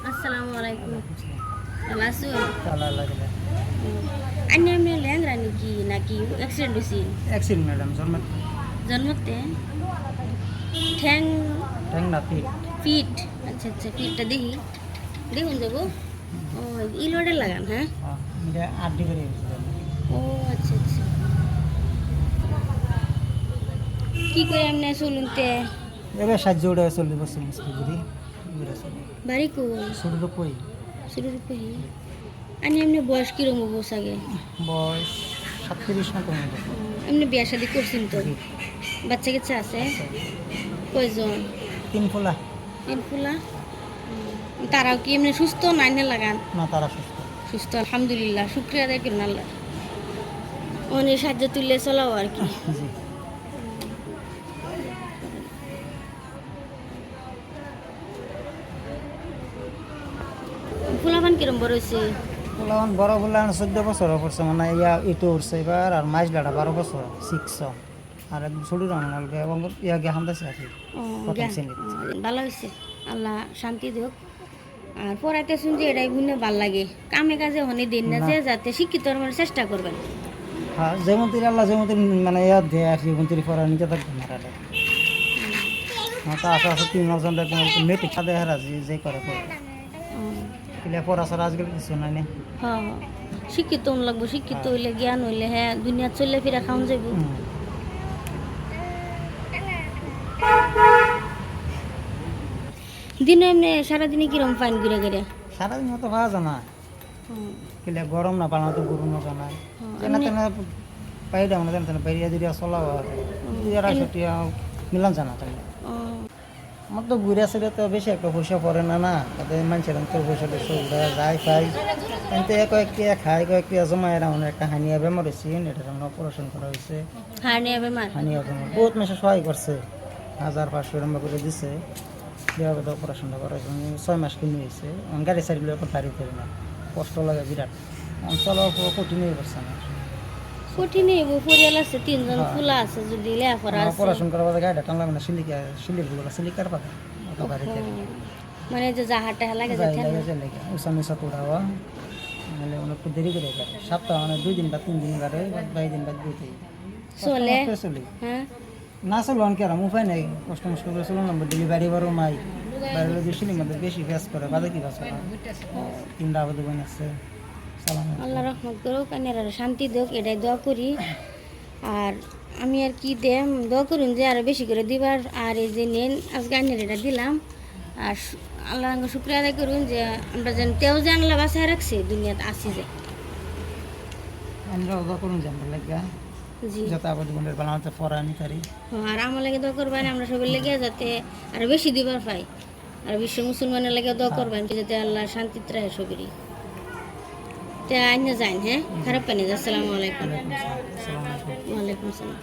আসসালামু আলাইকুম। ভালো আছো? আল্লাহ আন্নে এমনি ল্যাংরা নাকি অ্যাক্সিডেন্ট হয়েছি? অ্যাক্সিডেন্ট ম্যাডাম জন্মতে ঠ্যাং ঠ্যাং না পিঠ পিঠ। আচ্ছা আচ্ছা, পিঠটা দেখুন যাবো। ও ইলোডে লাগান, হ্যাঁ? এটা 8 ডিগ্রি ও আচ্ছা আচ্ছা। কি করে এমনি চলুনতে? এবার সাহায্য ওটা 40 বছর মুশকিল করি বাড়ি কো? শুরুতে কই শুরুর পরে আনি এমনি বয়স কিরম হবো সাগে? বয়স 37 মতো হবে। এমনি বিয়া শাদি করছেন তো? বাচ্চা কাচ্চা আছে? কয়জন? 3 ফোলা। তিন ফুলা। তারাও কি এমনি সুস্থ না লাগান? না তারা সুস্থ। সুস্থ আলহামদুলিল্লাহ, শুক্রিয়া আদায় করুন আল্লাহ। অনেক সাহায্য তুললে চলাও আর কি। জি ফুলাবান কিরম বড় হয়েছে? পোলাওয়ান বড় বলে 14 বছর পড়ছে মানে ইটো উঠছে এবার আর মাইজ লাড়া 12 বছর শিখছ আর একদম ছোট রান্না এবং জ্ঞান দিয়েছে আর কি প্রথম শ্রেণীতে। ভালো হয়েছে, আল্লাহ শান্তি দেখ। আর পড়াইতে শুনছি এটাই বুঝলে ভাল লাগে, কামে কাজে হনে দিন না যে যাতে শিক্ষিত মানে চেষ্টা করবেন। হ্যাঁ যেমন তিনি আল্লাহ যেমন তিনি মানে দেয় আর কি যেমন তিনি পড়া নিতে থাকবেন মারালে তা আশা আছে 3 জন মেট্রিক সাদে হারাজি যে করে পড়া ছাড়া আজকাল কিছু নাই না। হ্যাঁ শিক্ষিত লাগবো, শিক্ষিত হইলে জ্ঞান হইলে হ্যাঁ দুনিয়া চললে ফিরা খাওয়া যাইব। দিনে এমনি সারাদিনে কিরম ফাইন ঘুরে ঘুরে? সারাদিন মতো পাওয়া যায় না কিলে গরম না পানা তো গরম না জানাই তেনা তেনা বাইরে আমরা তেনা তেনা বাইরে যদি চলাও আর 2-250 মিলান জানা তাই আমার তো ঘুরে আসলে তো বেশি একটা পয়সা পড়ে না না তাতে মানুষের তো পয়সা টয়সা উড়ে যায় খাই কিন্তু কয়েকটি খাই কয়েকটি জমা এরা মানে একটা হানিয়া বেমার হয়েছে এটা আমরা অপারেশন করা হয়েছে। হানিয়া বেমার? হানিয়া বেমার বহুত মাসে সহায় করছে 1500 টাকা করে দিছে দেওয়া অপারেশনটা করা হয়েছে 6 মাস কিনে হয়েছে গাড়ি সাইডগুলো এখন গাড়ি করি না কষ্ট লাগে বিরাট চলার কঠিন হয়ে পড়ছে না কঠিন হইব, পরিয়াল আছে 3 জন ফুলা আছে যদি লেখাপড়া আছে অপারেশন করার বাদে গাড়িটা টানলাম না সিলিকার পাবে অত গাড়িতে মানে যে জাহাটা লাগে যাই যাতে লাগে লাগে উষা নিশা তোড়াওয়া নাহলে অনেকটা দেরি করে গাড়ি সপ্তাহ মানে 2 দিন বা 3 দিন গাড়ি 2 দিন বা 2 দিন চলে। চলি হ্যাঁ না চলো অনেক আর উপায় নেই কষ্ট মষ্ট করে চলো না ডেলিভারি বারো মাই বাইরে দিয়েছিলি মধ্যে বেশি ফেস করে বাদে কি বাস 3টা আবাদ বানাচ্ছে আল্লাহ রহমত করুক, কানের শান্তি দেখ এটাই দোয়া করি। আর আমি আর কি দেম দোয়া করুন যে আরো বেশি করে দিবার। আর এই যে নেন আজকে আইনের এটা দিলাম আর আল্লাহ শুক্রিয়া আদায় করুন যে আমরা যেন তেও যে আল্লাহ বাসায় রাখছে দুনিয়াতে আসি যে আমরা ওদা করুন জানতে লাগা জি যত আবাদ বন্ধের বানাতে ফরানি তারি আর আমার লাগে দোয়া করবেন আমরা সবাই লেগে যাতে আরো বেশি দিবার পাই। আর বিশ্ব মুসলমানের লাগে দোয়া করবেন যাতে আল্লাহ শান্তিতে রাখে সবেরই। তে আইনে যাইন, হ্যাঁ খারাপ পানি। আসসালামু আলাইকুম। ওয়ালাইকুম আসসালাম।